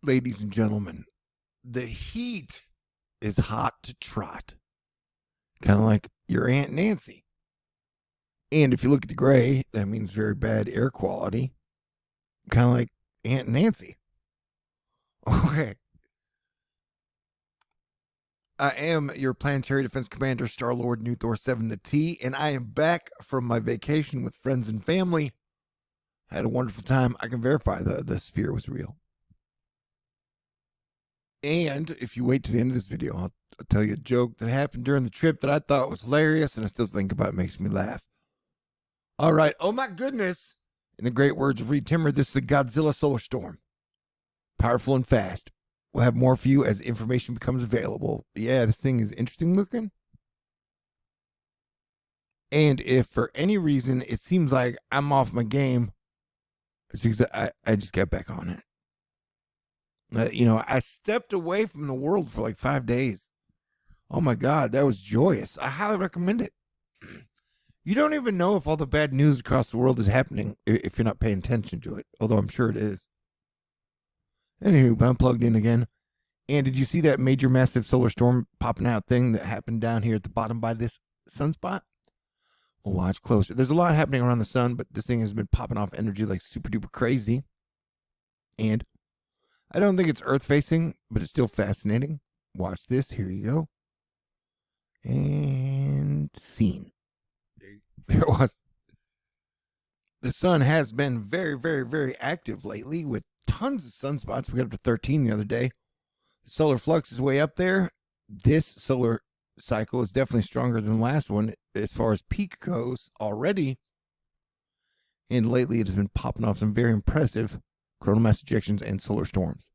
ladies and gentlemen, the heat is hot to trot. Kind of like your Aunt Nancy. And if you look at the gray, that means very bad air quality. Kind of like Aunt Nancy. Okay. I am your planetary defense commander, Star-Lord New Thor 7 the T, and I am back from my vacation with friends and family. Had a wonderful time. I can verify the sphere was real. And if you wait to the end of this video, I'll tell you a joke that happened during the trip that I thought was hilarious, and I still think about it. Makes me laugh. All right. Oh, my goodness. In the great words of Reed Timmer, this is a Godzilla Solar Storm. Powerful and fast. We'll have more for you as information becomes available. Yeah, this thing is interesting looking. And if for any reason it seems like I'm off my game, it's because I just got back on it. I stepped away from the world for like 5 days. Oh my God, that was joyous. I highly recommend it. You don't even know if all the bad news across the world is happening if you're not paying attention to it, although I'm sure it is. Anywho, but I'm plugged in again. And did you see that major massive solar storm popping out thing that happened down here at the bottom by this sunspot? Well, watch closer. There's a lot happening around the sun, but this thing has been popping off energy like super duper crazy. And I don't think it's Earth facing, but it's still fascinating. Watch this. Here you go. And scene. There it was. The sun has been very, very, very active lately with tons of sunspots. We got up to 13 the other day. The solar flux is way up there. This solar cycle is definitely stronger than the last one as far as peak goes already. And lately it has been popping off some very impressive coronal mass ejections and solar storms.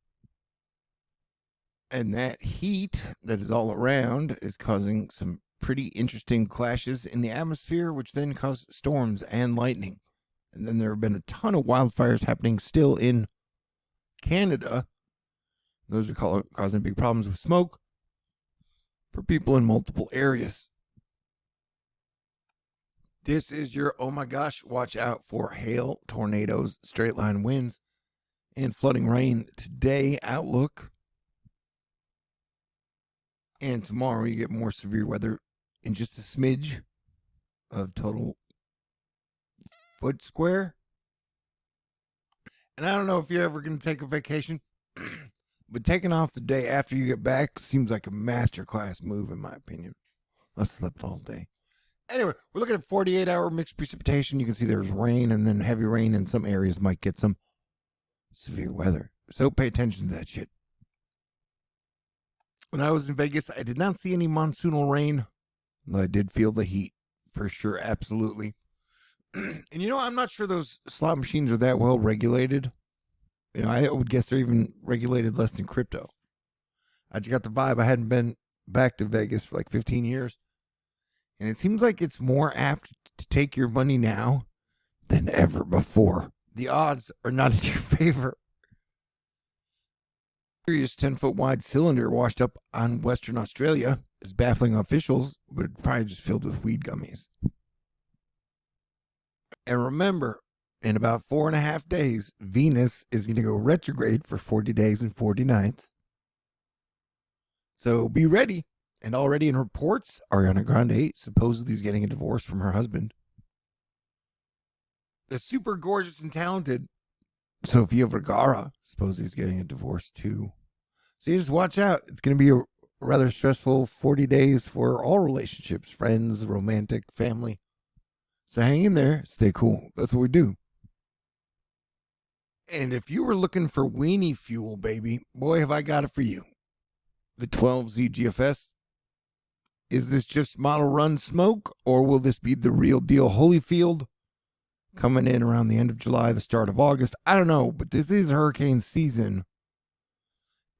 And that heat that is all around is causing some pretty interesting clashes in the atmosphere, which then cause storms and lightning. And then there have been a ton of wildfires happening still in Canada. Those are causing big problems with smoke for people in multiple areas. This is your, oh my gosh, watch out for hail, tornadoes, straight line winds, and flooding rain today outlook. And tomorrow you get more severe weather in just a smidge of total foot square. And I don't know if you're ever going to take a vacation, but taking off the day after you get back seems like a masterclass move, in my opinion. I slept all day. Anyway, we're looking at 48-hour mixed precipitation. You can see there's rain and then heavy rain, and some areas might get some severe weather. So pay attention to that shit. When I was in Vegas, I did not see any monsoonal rain. I did feel the heat, for sure, absolutely. And I'm not sure those slot machines are that well regulated. I would guess they're even regulated less than crypto. I just got the vibe. I hadn't been back to Vegas for like 15 years. And it seems like it's more apt to take your money now than ever before. The odds are not in your favor. Serious 10-foot wide cylinder washed up on Western Australia is baffling officials, but it's probably just filled with weed gummies. And remember, in about 4.5 days, Venus is going to go retrograde for 40 days and 40 nights. So be ready. And already in reports, Ariana Grande supposedly is getting a divorce from her husband. The super gorgeous and talented Sofia Vergara supposedly is getting a divorce too. So you just watch out. It's going to be a rather stressful 40 days for all relationships, friends, romantic, family. So hang in there. Stay cool. That's what we do. And if you were looking for weenie fuel, baby, boy, have I got it for you. The 12Z GFS. Is this just model run smoke, or will this be the real deal Holyfield coming in around the end of July, the start of August? I don't know, but this is hurricane season.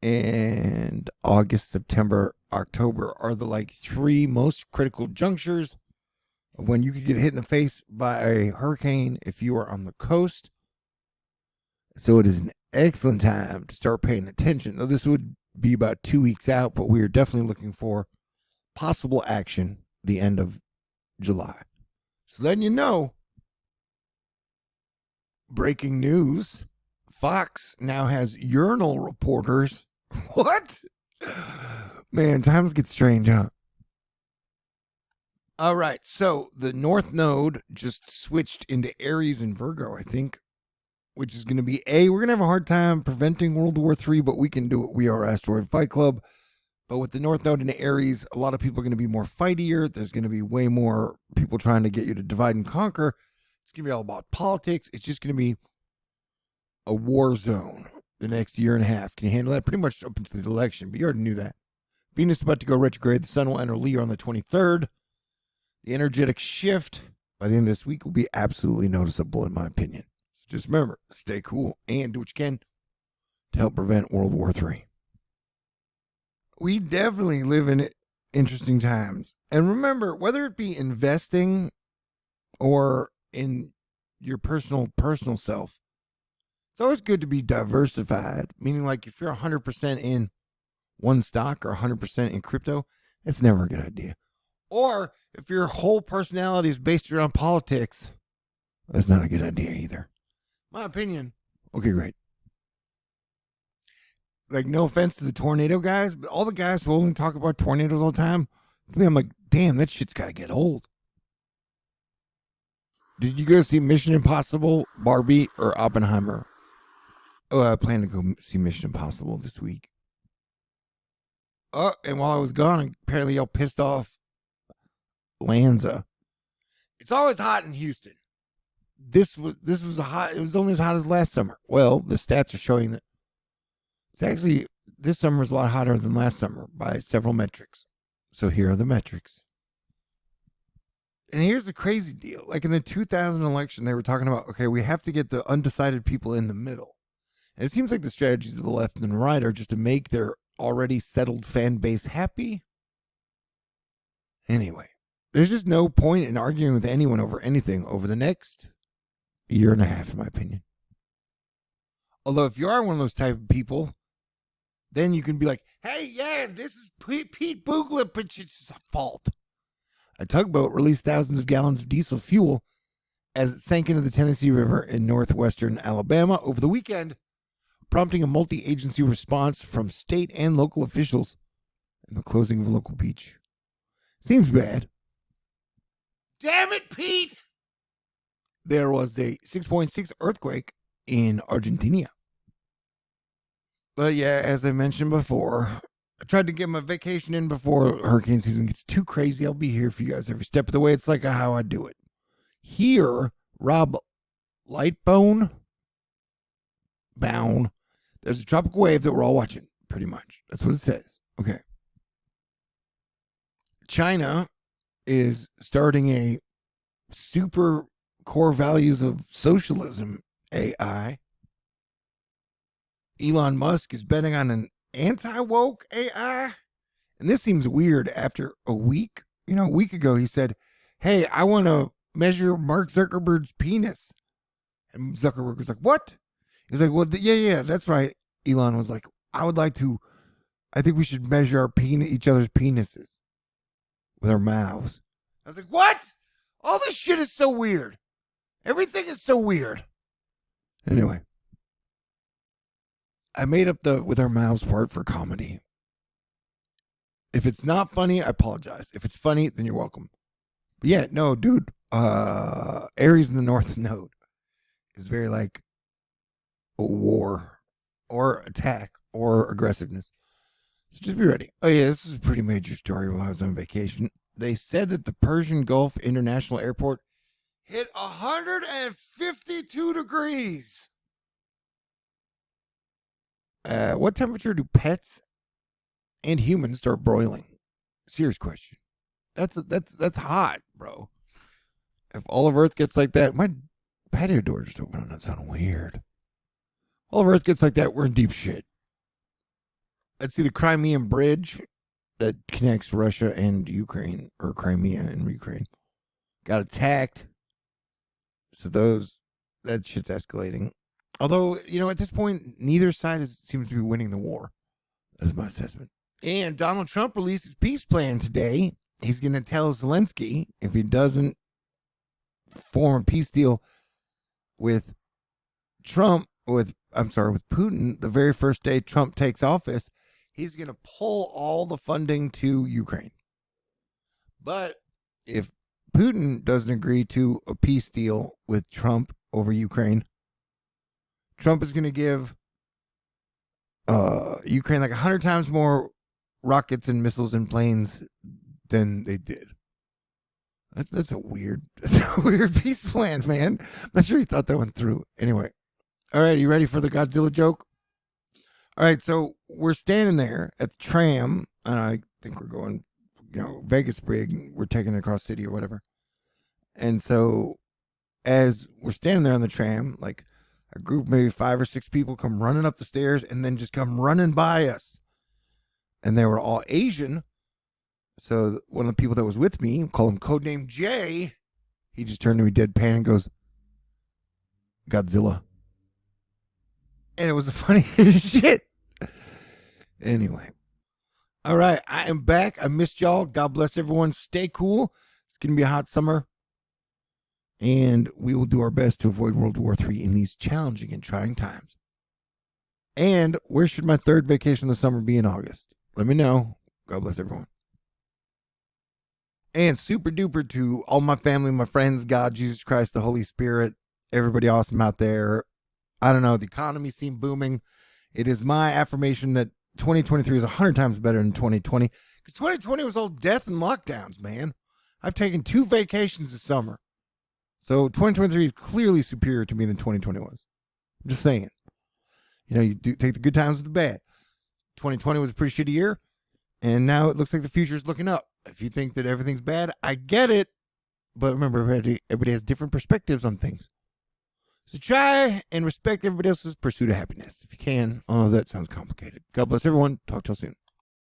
And August, September, October are the 3 most critical junctures of when you could get hit in the face by a hurricane if you are on the coast. So it is an excellent time to start paying attention. Now, this would be about 2 weeks out, but we are definitely looking for possible action the end of July. So letting you know, breaking news, Fox now has urinal reporters. What? Man, times get strange, huh? All right, so the North Node just switched into Aries and Virgo, I think, which is going to be we're going to have a hard time preventing World War III, but we can do it. We are Asteroid Fight Club. But with the North Node in Aries, a lot of people are going to be more fightier. There's going to be way more people trying to get you to divide and conquer. It's going to be all about politics. It's just going to be a war zone the next year and a half. Can you handle that? Pretty much up until the election, but you already knew that. Venus is about to go retrograde. The sun will enter Leo on the 23rd. The energetic shift by the end of this week will be absolutely noticeable, in my opinion. So just remember, stay cool and do what you can to help prevent World War III. We definitely live in interesting times. And remember, whether it be investing or in your personal self, it's always good to be diversified, meaning like if you're 100% in one stock or 100% in crypto, it's never a good idea. Or if your whole personality is based around politics, that's not a good idea either. My opinion. Okay, great. Like, no offense to the tornado guys, but all the guys who only talk about tornadoes all the time, to me, I'm like, damn, that shit's got to get old. Did you go see Mission Impossible, Barbie, or Oppenheimer? Oh, I plan to go see Mission Impossible this week. Oh, and while I was gone, apparently y'all pissed off Lanza. It's always hot in Houston. This was hot. It was only as hot as last summer. Well, the stats are showing that it's actually, this summer is a lot hotter than last summer by several metrics. So here are the metrics. And here's the crazy deal. Like in the 2000 election, they were talking about, okay, we have to get the undecided people in the middle. And it seems like the strategies of the left and the right are just to make their already settled fan base happy. Anyway, there's just no point in arguing with anyone over anything over the next year and a half, in my opinion. Although if you are one of those type of people, then you can be like, hey, yeah, this is Pete Buglipic's fault. A tugboat released thousands of gallons of diesel fuel as it sank into the Tennessee River in northwestern Alabama over the weekend, prompting a multi-agency response from state and local officials and the closing of a local beach. Seems bad. Damn it, Pete! There was a 6.6 earthquake in Argentina. But yeah, as I mentioned before, I tried to get my vacation in before hurricane season gets too crazy. I'll be here for you guys every step of the way. It's like how I do it. Here, Rob Lightbone, there's a tropical wave that we're all watching, pretty much. That's what it says. Okay. China is starting a super core values of socialism AI. Elon Musk is betting on an anti-woke AI. And this seems weird after a week. You know, a week ago he said, hey, I want to measure Mark Zuckerberg's penis. And Zuckerberg was like, what? He's like, well, yeah, that's right. Elon was like, I think we should measure our each other's penises with our mouths. I was like, what? All this shit is so weird. Everything is so weird. Anyway, I made up the with our mouths part for comedy. If it's not funny, I apologize. If it's funny, then you're welcome. But yeah, no, dude. Aries in the North Node is very like a war or attack or aggressiveness. So just be ready. Oh yeah, this is a pretty major story while I was on vacation. They said that the Persian Gulf International Airport hit 152 degrees. What temperature do pets and humans start broiling? Serious question. That's hot, bro. If all of Earth gets like that, my patio door just opened on that sound weird. All of Earth gets like that, we're in deep shit. Let's see, the Crimean Bridge that connects Russia and Ukraine, or Crimea and Ukraine, got attacked. So that shit's escalating. Although, at this point, neither side seems to be winning the war. That's my assessment. And Donald Trump released his peace plan today. He's going to tell Zelensky if he doesn't form a peace deal with with Putin, the very first day Trump takes office, he's going to pull all the funding to Ukraine. But if Putin doesn't agree to a peace deal with Trump over Ukraine, Trump is going to give Ukraine like 100 times more rockets and missiles and planes than they did. That's a weird peace plan, man. I'm not sure he thought that one through. Anyway, all right, you ready for the Godzilla joke? All right, so we're standing there at the tram, and I think we're going, Vegas Brig. We're taking it across city or whatever. And so as we're standing there on the tram, like a group, maybe 5 or 6 people come running up the stairs and then just come running by us. And they were all Asian. So one of the people that was with me, call him codename Jay, he just turned to me deadpan and goes, Godzilla. And it was the funniest shit. Anyway. All right, I am back. I missed y'all. God bless everyone. Stay cool. It's going to be a hot summer. And we will do our best to avoid World War III in these challenging and trying times. And where should my third vacation of the summer be in August? Let me know. God bless everyone. And super duper to all my family, my friends, God, Jesus Christ, the Holy Spirit, everybody awesome out there. I don't know, the economy seemed booming. It is my affirmation that 2023 is 100 times better than 2020. Because 2020 was all death and lockdowns, man. I've taken 2 vacations this summer. So 2023 is clearly superior to me than 2020 was. I'm just saying. You do take the good times with the bad. 2020 was a pretty shitty year. And now it looks like the future is looking up. If you think that everything's bad, I get it. But remember, everybody has different perspectives on things. So try and respect everybody else's pursuit of happiness. If you can. Oh, that sounds complicated. God bless everyone. Talk to you soon.